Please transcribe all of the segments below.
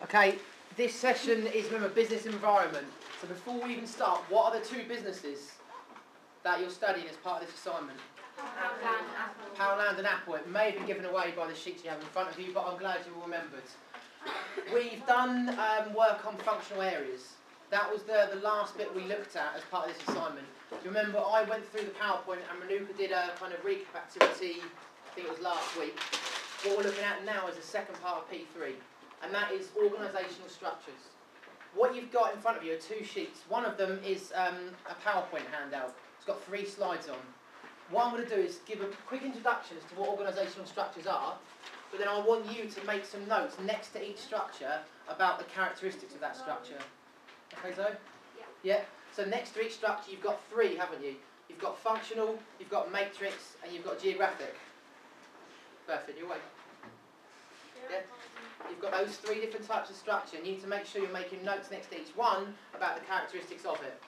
Okay, this session is, remember, business environment. So before we even start, what are the two businesses that you're studying as part of this assignment? Poundland and Apple. It may have been given away by the sheets you have in front of you, but I'm glad you all remembered. We've done work on functional areas. That was the last bit we looked at as part of this assignment. Remember, I went through the PowerPoint and Manuka did a kind of recap activity, I think it was last week. What we're looking at now is the second part of P3, and that is organisational structures. What you've got in front of you are two sheets. One of them is a PowerPoint handout. It's got 3 slides on. What I'm going to do is give a quick introduction as to what organisational structures are, but then I want you to make some notes next to each structure about the characteristics of that structure. Okay, Zoe? Yeah. Yeah? So next to each structure you've got 3, haven't you? You've got functional, you've got matrix, and you've got geographic. Perfect, you're awake. Yeah? You've got those 3 different types of structure, and you need to make sure you're making notes next to each one about the characteristics of it.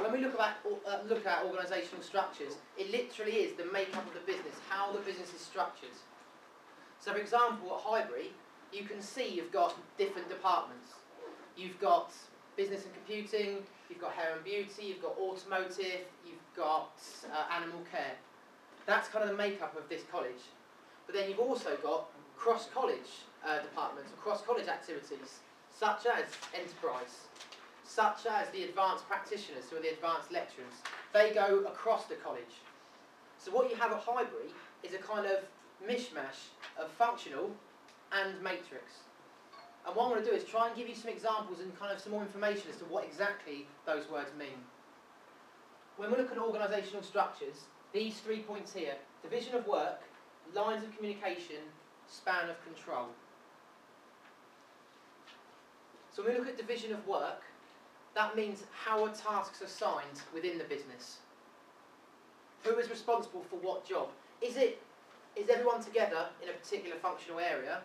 When we look at organisational structures, it literally is the makeup of the business, how the business is structured. So for example, at Highbury, you can see you've got different departments. You've got business and computing, you've got hair and beauty, you've got automotive, you've got animal care. That's kind of the makeup of this college. But then you've also got cross-college departments, or cross-college activities, such as enterprise, such as the advanced practitioners, who are the advanced lecturers. They go across the college. So what you have at Highbury is a kind of mishmash of functional and matrix. And what I'm going to do is try and give you some examples and kind of some more information as to what exactly those words mean. When we look at organisational structures, these 3 points here: division of work, lines of communication, span of control. So when we look at division of work, that means how are tasks assigned within the business. Who is responsible for what job? Is everyone together in a particular functional area,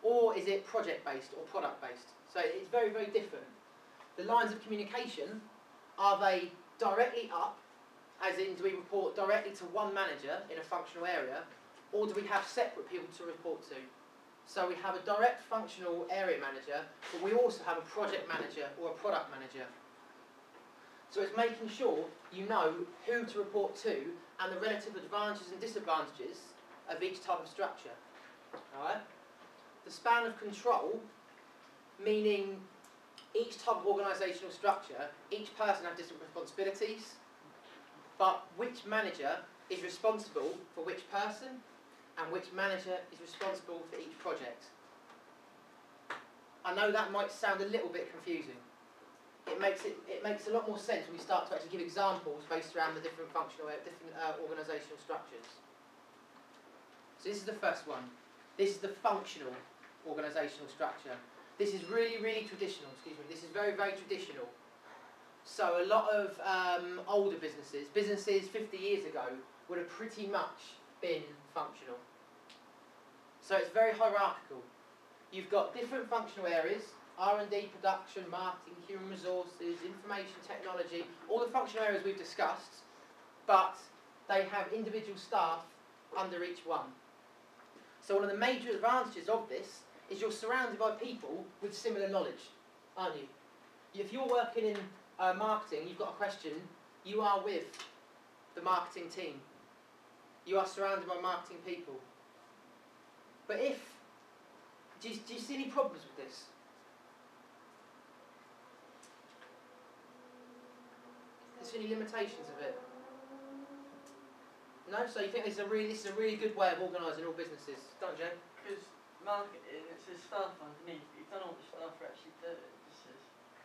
or is it project-based or product-based? So it's very, very different. The lines of communication, are they directly up, as in do we report directly to one manager in a functional area, or do we have separate people to report to? So we have a direct functional area manager, but we also have a project manager or a product manager. So it's making sure you know who to report to and the relative advantages and disadvantages of each type of structure. Alright? The span of control, meaning each type of organisational structure, each person has different responsibilities, but which manager is responsible for which person, and which manager is responsible for each project. I know that might sound a little bit confusing. It makes a lot more sense when we start to actually give examples based around the different organisational structures. So this is the first one. This is the functional organisational structure. This is really, really traditional. Excuse me. This is very, very traditional. So a lot of older businesses 50 years ago, would have pretty much been functional. So it's very hierarchical. You've got different functional areas: R&D, production, marketing, human resources, information technology, all the functional areas we've discussed, but they have individual staff under each one. So one of the major advantages of this is you're surrounded by people with similar knowledge, aren't you? If you're working in marketing, you've got a question, you are with the marketing team. You are surrounded by marketing people. But do you see any problems with this? Is there any limitations of it? No? So you think this is a really good way of organising all businesses? Don't you? Because marketing, it says staff underneath, but you don't know what the staff are actually doing.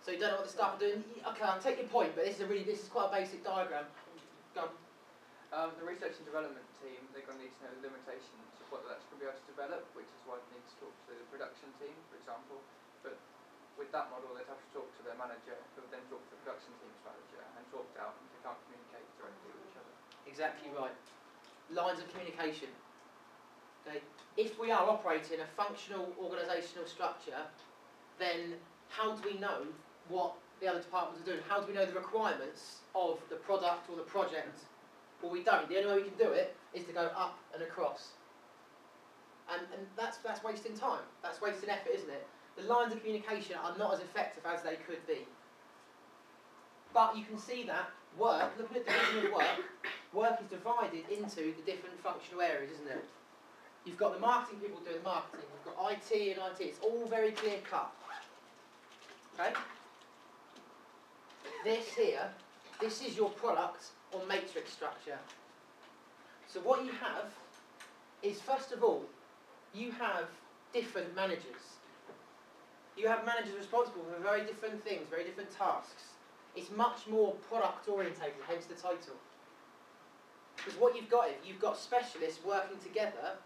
So you don't know what the staff are doing? Okay, I'll take your point, but this is quite a basic diagram. Go on. The research and development team, they're going to need to know the limitations of what that's going to be able to develop, which is why they need to talk to the production team, for example. But with that model, they'd have to talk to their manager, who would then talk to the production team's manager, and talk it out, and they can't communicate directly with each other. Exactly right. Lines of communication. Okay. If we are operating a functional organisational structure, then how do we know what the other departments are doing? How do we know the requirements of the product or the project? Well, we don't. The only way we can do it is to go up and across. And that's wasting time. That's wasting effort, isn't it? The lines of communication are not as effective as they could be. But you can see that work, looking at the division of work is divided into the different functional areas, isn't it? You've got the marketing people doing marketing, you've got IT and IT, it's all very clear cut. Okay? This here, this is your product or matrix structure. So what you have is, first of all, you have different managers. You have managers responsible for very different things, very different tasks. It's much more product orientated, hence the title. Because what you've got is, you've got specialists working together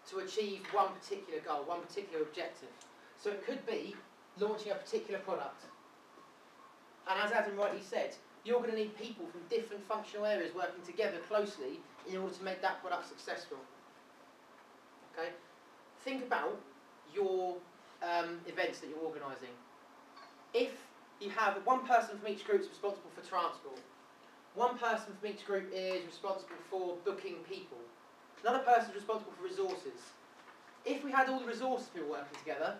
to achieve one particular goal, one particular objective. So it could be launching a particular product. And as Adam rightly said, you're going to need people from different functional areas working together closely in order to make that product successful. Okay? Think about your events that you're organising. If you have one person from each group is responsible for transport, one person from each group is responsible for booking people, another person is responsible for resources. If we had all the resources people working together,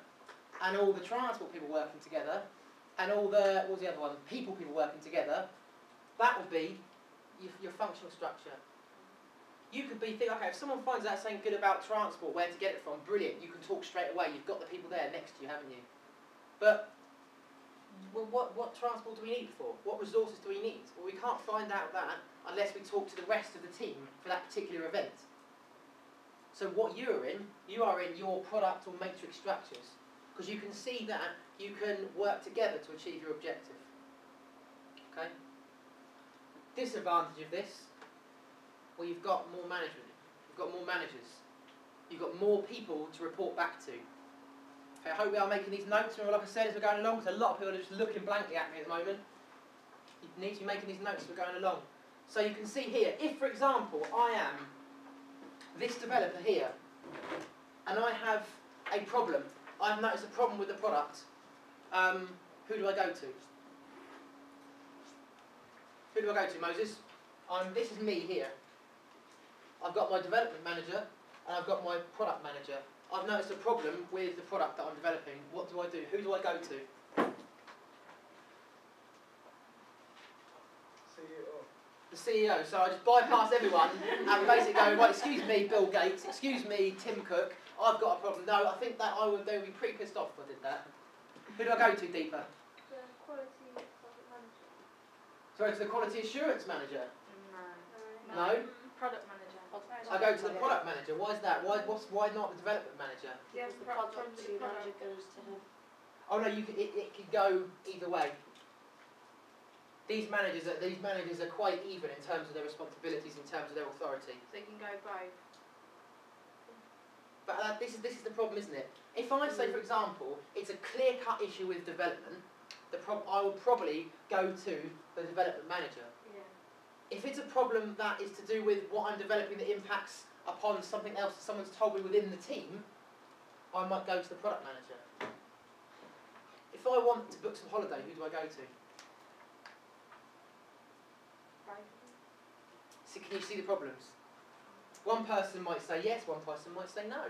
and all the transport people working together, and all the, what was the other one, people working together, that would be your functional structure. You could be thinking, okay, if someone finds out something good about transport, where to get it from, brilliant, you can talk straight away, you've got the people there next to you, haven't you? But, well, what transport do we need it for? What resources do we need? Well, we can't find out that unless we talk to the rest of the team for that particular event. So what you are in your product or matrix structures, because you can see that you can work together to achieve your objective. Okay? Disadvantage of this, well, you've got more management, you've got more managers, you've got more people to report back to. Okay, I hope we are making these notes, and like I said, as we're going along, because a lot of people are just looking blankly at me at the moment. You need to be making these notes as we're going along. So you can see here, if for example I am this developer here, and I have a problem, I've noticed a problem with the product, who do I go to? Who do I go to, Moses? This is me here. I've got my development manager and I've got my product manager. I've noticed a problem with the product that I'm developing. What do I do? Who do I go to? CEO. The CEO. So I just bypass everyone and basically go, right, excuse me, Bill Gates, excuse me, Tim Cook, I've got a problem. No, I think that they would be pretty pissed off if I did that. Who do I go to, Deepa? The quality project manager. Sorry, to the quality assurance manager? No. No? Product manager. I go to the product manager. Why is that? Why not the development manager? Yes, the product manager goes to him. Oh no, it could go either way. These managers are quite even in terms of their responsibilities, in terms of their authority. So you can go both. But this is the problem, isn't it? If I say, for example, it's a clear-cut issue with development, I would probably go to the development manager. If it's a problem that is to do with what I'm developing that impacts upon something else that someone's told me within the team, I might go to the product manager. If I want to book some holiday, who do I go to? So can you see the problems? One person might say yes, one person might say no.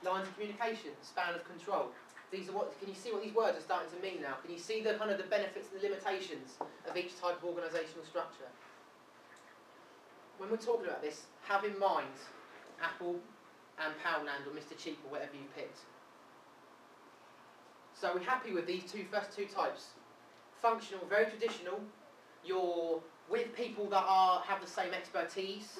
Lines of communication, span of control. These are can you see what these words are starting to mean now? Can you see the kind of the benefits and the limitations of each type of organisational structure? When we're talking about this, have in mind Apple and Poundland or Mr. Cheap or whatever you picked. So we're happy with these first two types. Functional, very traditional. You're with people that have the same expertise.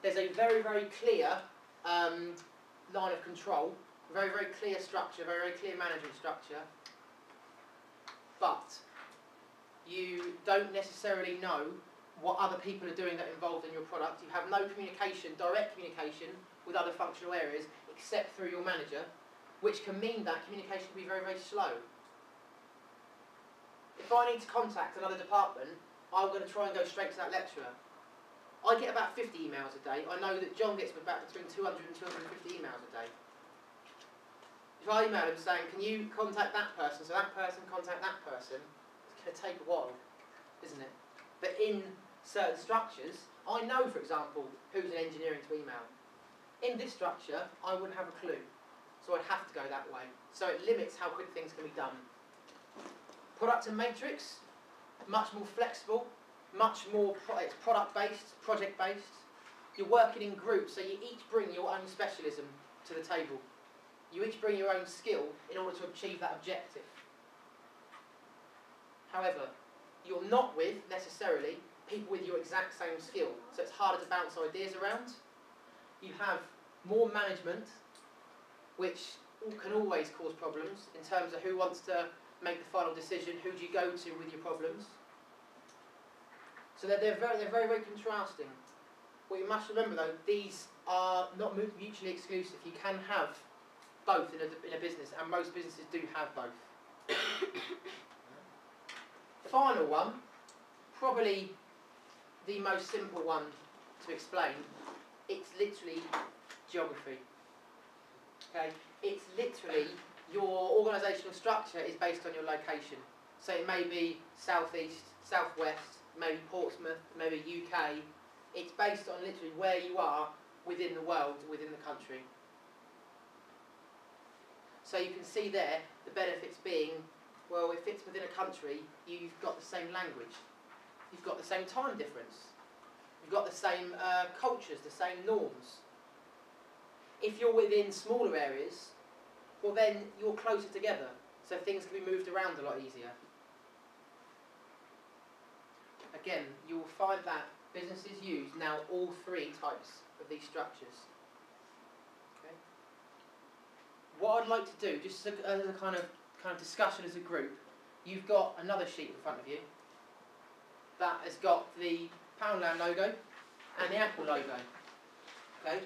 There's a very, very clear line of control. Very, very clear structure, very, very clear management structure. But you don't necessarily know what other people are doing that are involved in your product. You have no communication, direct communication with other functional areas except through your manager, which can mean that communication can be very, very slow. If I need to contact another department, I'm going to try and go straight to that lecturer. I get about 50 emails a day. I know that John gets about between 200 and 250 emails a day. If I email him saying, can you contact that person, so that person contact that person, it's going to take a while, isn't it? But in certain structures, I know, for example, who's in engineering to email. In this structure, I wouldn't have a clue. So I'd have to go that way. So it limits how quick things can be done. Product and matrix, much more flexible, much more, it's product-based, project-based. You're working in groups, so you each bring your own specialism to the table. You each bring your own skill in order to achieve that objective. However, you're not with, necessarily, people with your exact same skill, so it's harder to bounce ideas around. You have more management, which can always cause problems in terms of who wants to make the final decision, who do you go to with your problems. So they're very contrasting. What you must remember though, these are not mutually exclusive. You can have both in a business, and most businesses do have both. Final one, probably the most simple one to explain, it's literally geography. Okay, it's literally your organisational structure is based on your location. So it may be southeast, southwest, maybe Portsmouth, maybe UK. It's based on literally where you are within the world, within the country. So you can see there the benefits being, well, if it's within a country, you've got the same language, you've got the same time difference, you've got the same cultures, the same norms. If you're within smaller areas, well then you're closer together, so things can be moved around a lot easier. Again, you will find that businesses use now all three types of these structures. Okay. What I'd like to do, just as a kind of discussion as a group, you've got another sheet in front of you that has got the Poundland logo and the Apple logo. Okay.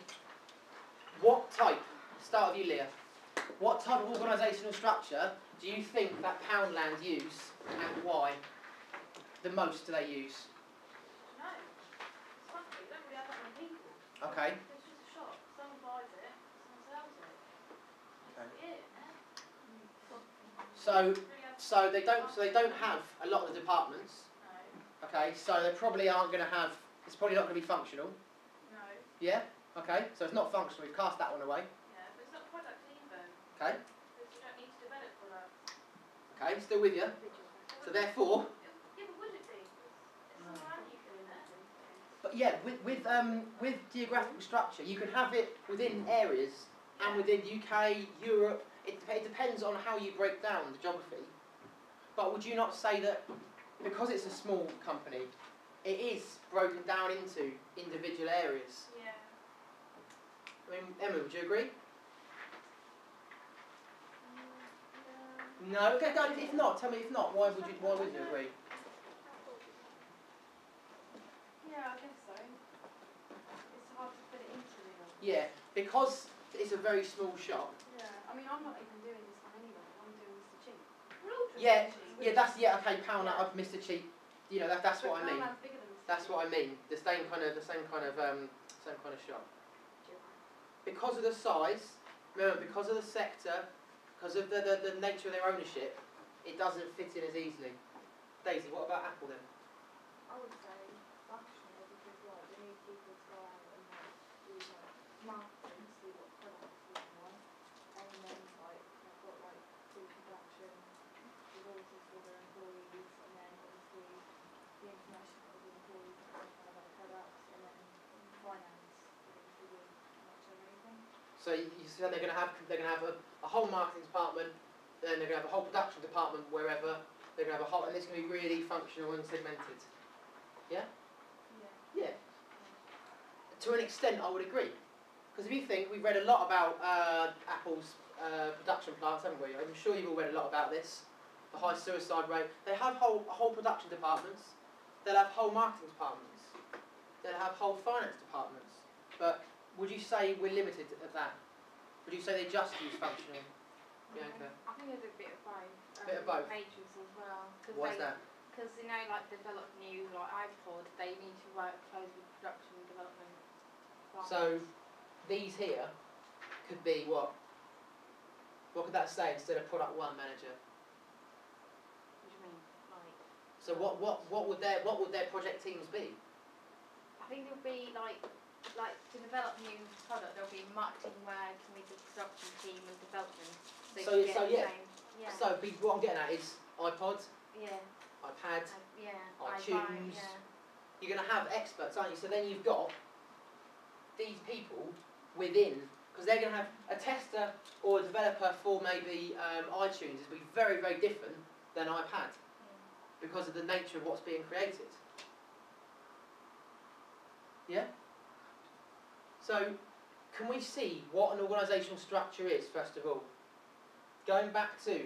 What type? Start with you, Leah. What type of organisational structure do you think that Poundland use, and why? The most do they use? No. It's funny, you don't really have that many people. Okay. It's just a shop. Someone buys it, someone sells it. That's it, So they don't have a lot of the departments. No. Okay, so they probably aren't going to have. It's probably not going to be functional. No. Yeah. Okay, so it's not functional. We've cast that one away. Yeah, but it's not product either. Okay. Because you don't need to develop products. Okay, still with you. So therefore. Yeah, but would it be? It's all around you doing that. But yeah, with geographical structure, you can have it within areas and within UK, Europe. It depends on how you break down the geography. But would you not say that because it's a small company, it is broken down into individual areas? Yeah. I mean, Emma, would you agree? No. Okay, guys. If not, tell me if not. Why would you agree? Yeah, I guess so. It's hard to fit it into it. Yeah, because it's a very small shop. Yeah, I mean, I'm not even doing this one anyway. I'm doing Mr. Cheap. We're all doing Yeah, Mr. Cheap. yeah. Okay, pound that up, Mr. Cheap. You know that's But what I mean. Poundland's bigger than Mr. That's Cheap. what I mean. The same kind of shop. Because of the size, remember, because of the sector, because of the nature of their ownership, it doesn't fit in as easily. Daisy, what about Apple then? I would say functional because like they need people to go out and like do like marketing, see what products we want, and then like they've got like pre-production resources for their employees, and then obviously the information for the employees and stuff about products, and then finance obviously with much of everything. So you said they're going to have a whole marketing department, then they're going to have a whole production department wherever. They're going to have a whole, and it's going to be really functional and segmented. Yeah. Yeah. Yeah. To an extent, I would agree. Because if you think, we've read a lot about Apple's production plants, haven't we? I'm sure you've all read a lot about this. The high suicide rate. They have whole production departments. They'll have whole marketing departments. They'll have whole finance departments. But would you say we're limited at that? Would you say they just use functional? Bianca? I think there's a bit of both. Bit of both. Matrix as well. Why's that? Because you know, like develop new like iPod, they need to work close with production and development. So these here could be what? What could that say instead of product one manager? What do you mean? Like. So what would their project teams be? think there'll be like to develop new product, there'll be marketing where can we do production team and development. So you get the yeah. same- yeah. So what I'm getting at is iPod, yeah. iPad, Yeah. iTunes. Yeah. You're going to have experts, aren't you? So then you've got these people within, because they're going to have a tester or a developer for maybe iTunes is be very, very different than iPad because of the nature of what's being created. Yeah? So, can we see what an organisational structure is, first of all? Going back to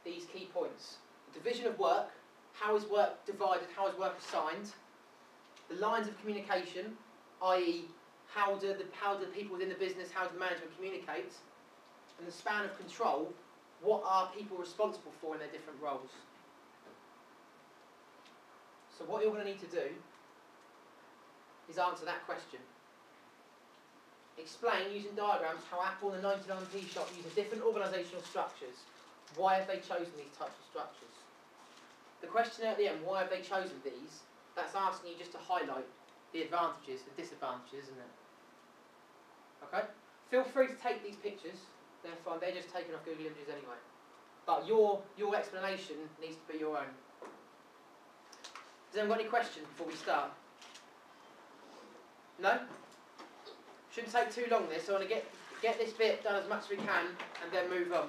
these key points. The division of work, how is work divided, how is work assigned, the lines of communication, i.e. how do the people within the business, how does the management communicate, and the span of control, what are people responsible for in their different roles. So what you're going to need to do is answer that question. Explain using diagrams how Apple and the 99p shop use different organisational structures. Why have they chosen these types of structures? The question at the end, why have they chosen these, that's asking you just to highlight the advantages, the disadvantages, isn't it? Okay? Feel free to take these pictures, they're fine, they're just taken off Google Images anyway. But your explanation needs to be your own. Has anyone got any questions before we start? No? Shouldn't take too long this, so I want to get this bit done as much as we can and then move on.